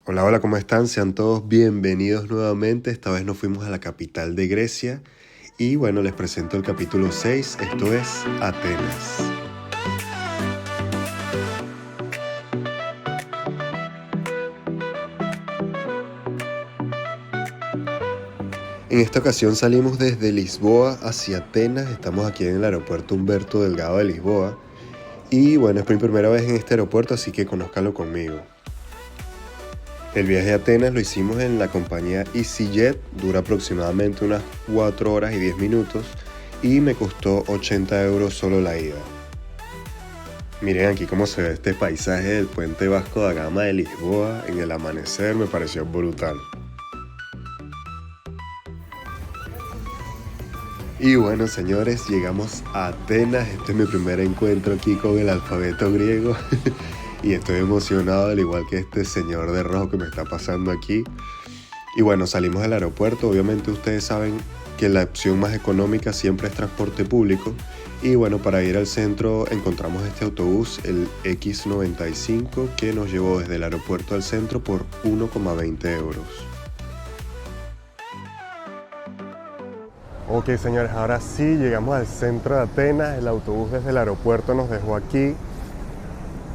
Hola, hola, ¿cómo están? Sean todos bienvenidos nuevamente. Esta vez nos fuimos a la capital de Grecia y bueno, les presento el capítulo 6, esto es Atenas. En esta ocasión salimos desde Lisboa hacia Atenas, estamos aquí en el aeropuerto Humberto Delgado de Lisboa y bueno, es mi primera vez en este aeropuerto, así que conózcanlo conmigo. El viaje a Atenas lo hicimos en la compañía EasyJet, dura aproximadamente unas 4 horas y 10 minutos y me costó 80 euros solo la ida. Miren aquí cómo se ve este paisaje del puente Vasco da Gama de Lisboa en el amanecer, me pareció brutal. Y bueno señores, llegamos a Atenas, este es mi primer encuentro aquí con el alfabeto griego y estoy emocionado al igual que este señor de rojo que me está pasando aquí. Y bueno, salimos del aeropuerto, obviamente ustedes saben que la opción más económica siempre es transporte público. Y bueno, para ir al centro encontramos este autobús, el X95, que nos llevó desde el aeropuerto al centro por 1,20 euros. Ok, señores, ahora sí llegamos al centro de Atenas. El autobús desde el aeropuerto nos dejó aquí.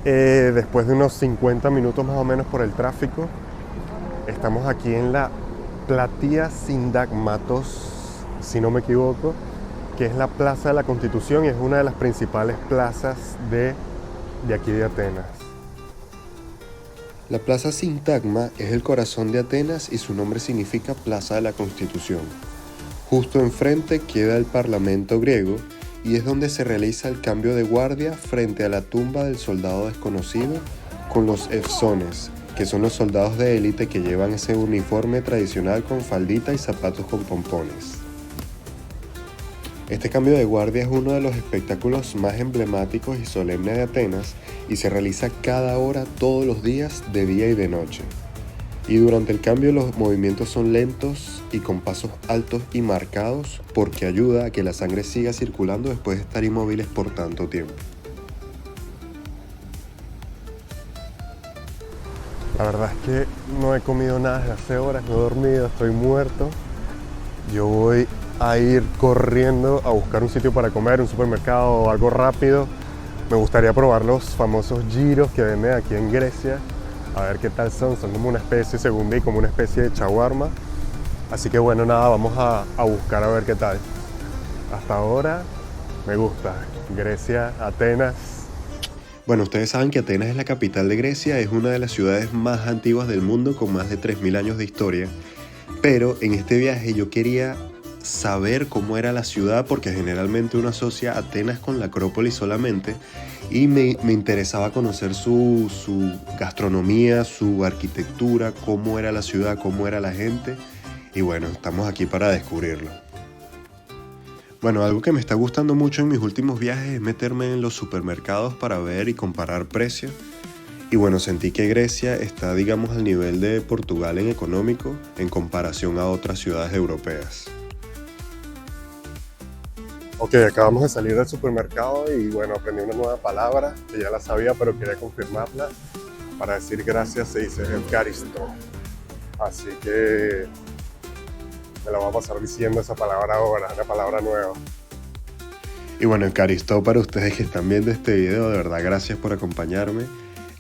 Después de unos 50 minutos más o menos por el tráfico, estamos aquí en la Platia Sindagmatos, si no me equivoco, que es la Plaza de la Constitución y es una de las principales plazas de aquí de Atenas. La Plaza Sintagma es el corazón de Atenas y su nombre significa Plaza de la Constitución. Justo enfrente queda el Parlamento griego y es donde se realiza el cambio de guardia frente a la tumba del soldado desconocido con los efsones, que son los soldados de élite que llevan ese uniforme tradicional con faldita y zapatos con pompones. Este cambio de guardia es uno de los espectáculos más emblemáticos y solemnes de Atenas y se realiza cada hora todos los días de día y de noche. Y durante el cambio los movimientos son lentos y con pasos altos y marcados porque ayuda a que la sangre siga circulando después de estar inmóviles por tanto tiempo. La verdad es que no he comido nada desde hace horas, no he dormido, estoy muerto. Yo voy a ir corriendo a buscar un sitio para comer, un supermercado o algo rápido. Me gustaría probar los famosos gyros que venden aquí en Grecia. A ver qué tal son como una especie, según vi, como una especie de shawarma. Así que bueno, nada, vamos a buscar a ver qué tal. Hasta ahora me gusta. Grecia, Atenas. Bueno, ustedes saben que Atenas es la capital de Grecia, es una de las ciudades más antiguas del mundo con más de 3000 años de historia. Pero en este viaje yo quería saber cómo era la ciudad porque generalmente uno asocia Atenas con la Acrópolis solamente y me interesaba conocer su gastronomía, su arquitectura, cómo era la ciudad, cómo era la gente y bueno, estamos aquí para descubrirlo. Bueno, algo que me está gustando mucho en mis últimos viajes es meterme en los supermercados para ver y comparar precios. Y bueno, sentí que Grecia está, digamos, al nivel de Portugal en económico en comparación a otras ciudades europeas. Ok, acabamos de salir del supermercado y bueno, aprendí una nueva palabra que ya la sabía pero quería confirmarla. Para decir gracias se dice Eucaristo. Así que me la voy a pasar diciendo esa palabra ahora, una palabra nueva. Y bueno, Eucaristo para ustedes que están viendo este video, de verdad gracias por acompañarme.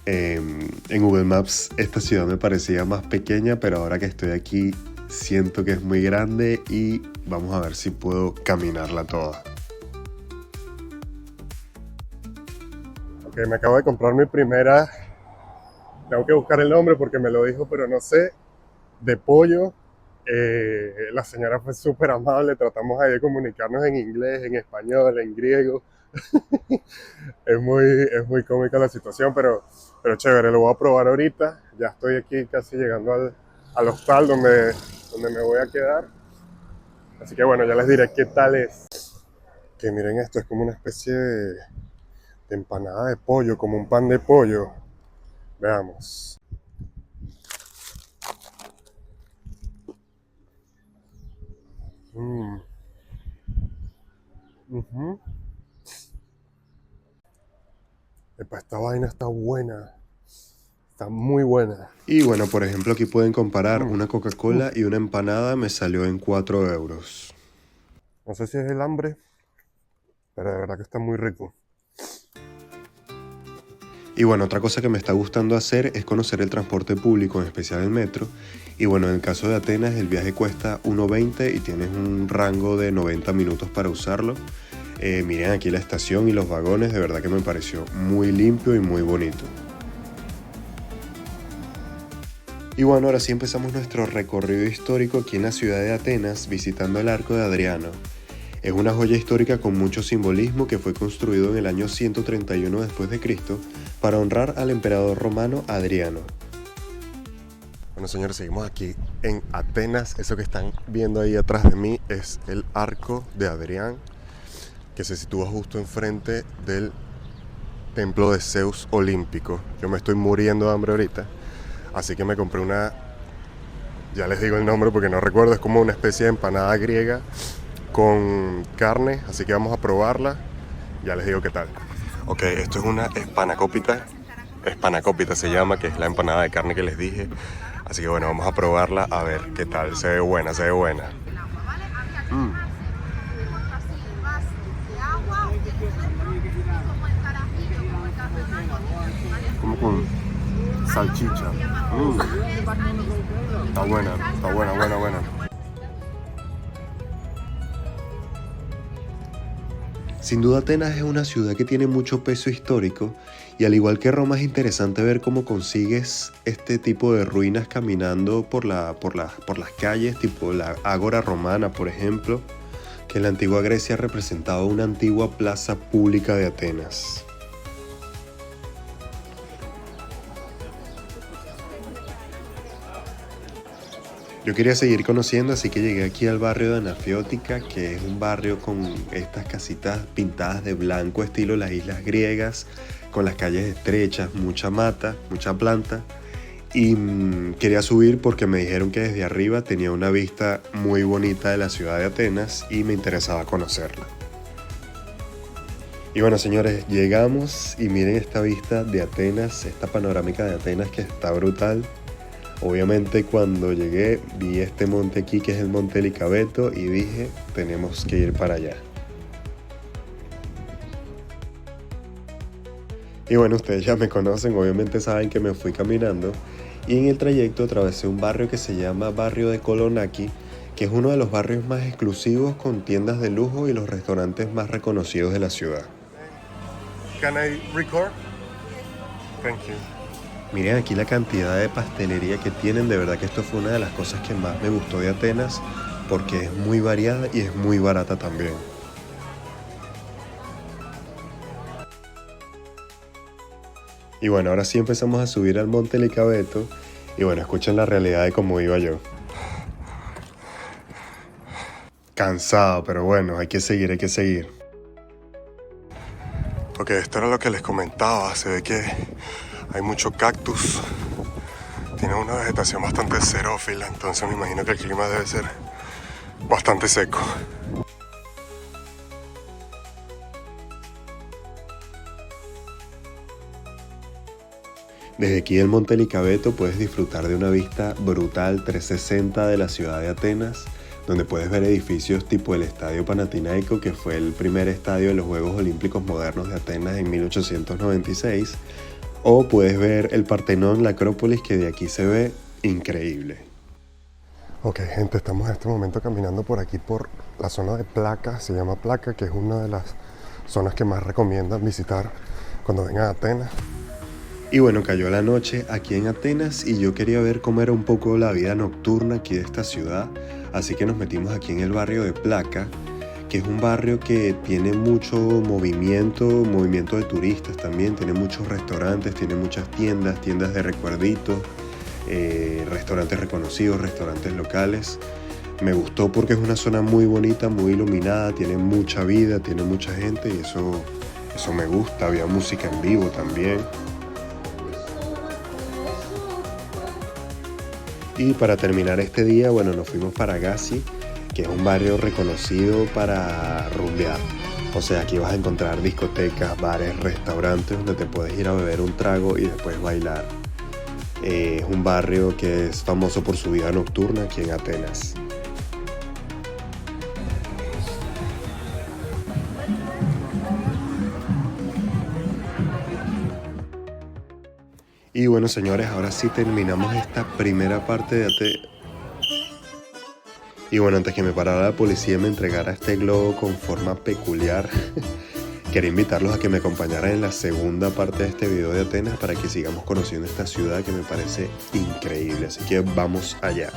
En Google Maps esta ciudad me parecía más pequeña, pero ahora que estoy aquí siento que es muy grande y vamos a ver si puedo caminarla toda. Ok, me acabo de comprar mi primera, tengo que buscar el nombre porque me lo dijo, pero no sé, de pollo. La señora fue súper amable, tratamos ahí de comunicarnos en inglés, en español, en griego. Es muy cómica la situación, pero chévere, lo voy a probar ahorita. Ya estoy aquí casi llegando al hostal donde me voy a quedar. Así que bueno, ya les diré qué tal es. Que miren esto, es como una especie de empanada de pollo, como un pan de pollo. Veamos. Mm. Ujú. Epa, esta vaina está buena. está muy buena. Y bueno, por ejemplo, aquí pueden comparar una Coca-Cola y una empanada, me salió en 4 euros. No sé si es el hambre, pero de verdad que está muy rico. Y bueno, otra cosa que me está gustando hacer es conocer el transporte público, en especial el metro. Y bueno, en el caso de Atenas, el viaje cuesta 1,20 y tienes un rango de 90 minutos para usarlo. Miren aquí la estación y los vagones, de verdad que me pareció muy limpio y muy bonito. Y bueno, ahora sí empezamos nuestro recorrido histórico aquí en la ciudad de Atenas, visitando el Arco de Adriano. Es una joya histórica con mucho simbolismo que fue construido en el año 131 después de Cristo para honrar al emperador romano Adriano. Bueno, señores, seguimos aquí en Atenas. Eso que están viendo ahí atrás de mí es el Arco de Adrián, que se sitúa justo enfrente del templo de Zeus olímpico. Yo me estoy muriendo de hambre ahorita, así que me compré una, ya les digo el nombre porque no recuerdo, es como una especie de empanada griega con carne, así que vamos a probarla, ya les digo qué tal. Ok, esto es una espanakopita se llama, que es la empanada de carne que les dije, así que bueno, vamos a probarla a ver qué tal, se ve buena, se ve buena. Como con salchicha. Está buena, buena. Sin duda Atenas es una ciudad que tiene mucho peso histórico y al igual que Roma es interesante ver cómo consigues este tipo de ruinas caminando por las calles, tipo la Ágora Romana, por ejemplo, que en la antigua Grecia representaba una antigua plaza pública de Atenas. Yo quería seguir conociendo, así que llegué aquí al barrio de Anafiótica, que es un barrio con estas casitas pintadas de blanco estilo las islas griegas, con las calles estrechas, mucha mata, mucha planta. Y quería subir porque me dijeron que desde arriba tenía una vista muy bonita de la ciudad de Atenas y me interesaba conocerla. Y bueno, señores, llegamos y miren esta vista de Atenas, esta panorámica de Atenas que está brutal. Obviamente cuando llegué vi este monte aquí que es el Monte Licabeto y dije, tenemos que ir para allá. Y bueno, ustedes ya me conocen, obviamente saben que me fui caminando y en el trayecto atravesé un barrio que se llama Barrio de Kolonaki, que es uno de los barrios más exclusivos con tiendas de lujo y los restaurantes más reconocidos de la ciudad. Can I record? Thank you. Miren aquí la cantidad de pastelería que tienen, de verdad que esto fue una de las cosas que más me gustó de Atenas, porque es muy variada y es muy barata también. Y bueno, ahora sí empezamos a subir al Monte Licabeto, y bueno, escuchen la realidad de cómo iba yo. Cansado, pero bueno, hay que seguir. Ok, esto era lo que les comentaba, se ve que hay mucho cactus, tiene una vegetación bastante xerófila, entonces me imagino que el clima debe ser bastante seco. Desde aquí del Monte Licabeto puedes disfrutar de una vista brutal 360 de la ciudad de Atenas, donde puedes ver edificios tipo el Estadio Panathinaiko, que fue el primer estadio de los Juegos Olímpicos Modernos de Atenas en 1896, o puedes ver el Partenón, la Acrópolis, que de aquí se ve increíble. Ok, gente, estamos en este momento caminando por aquí, por la zona de Plaka, se llama Plaka, que es una de las zonas que más recomiendan visitar cuando vengan a Atenas. Y bueno, cayó la noche aquí en Atenas y yo quería ver cómo era un poco la vida nocturna aquí de esta ciudad, así que nos metimos aquí en el barrio de Plaka, que es un barrio que tiene mucho movimiento de turistas también, tiene muchos restaurantes, tiene muchas tiendas de recuerditos, restaurantes reconocidos, restaurantes locales. Me gustó porque es una zona muy bonita, muy iluminada, tiene mucha vida, tiene mucha gente y eso me gusta, había música en vivo también. Y para terminar este día, bueno, nos fuimos para Gazi, que es un barrio reconocido para rumbear. O sea, aquí vas a encontrar discotecas, bares, restaurantes donde te puedes ir a beber un trago y después bailar. Es un barrio que es famoso por su vida nocturna aquí en Atenas. Y bueno, señores, ahora sí terminamos esta primera parte de Atenas. Y bueno, antes que me parara la policía y me entregara este globo con forma peculiar, quería invitarlos a que me acompañaran en la segunda parte de este video de Atenas para que sigamos conociendo esta ciudad que me parece increíble. Así que vamos allá.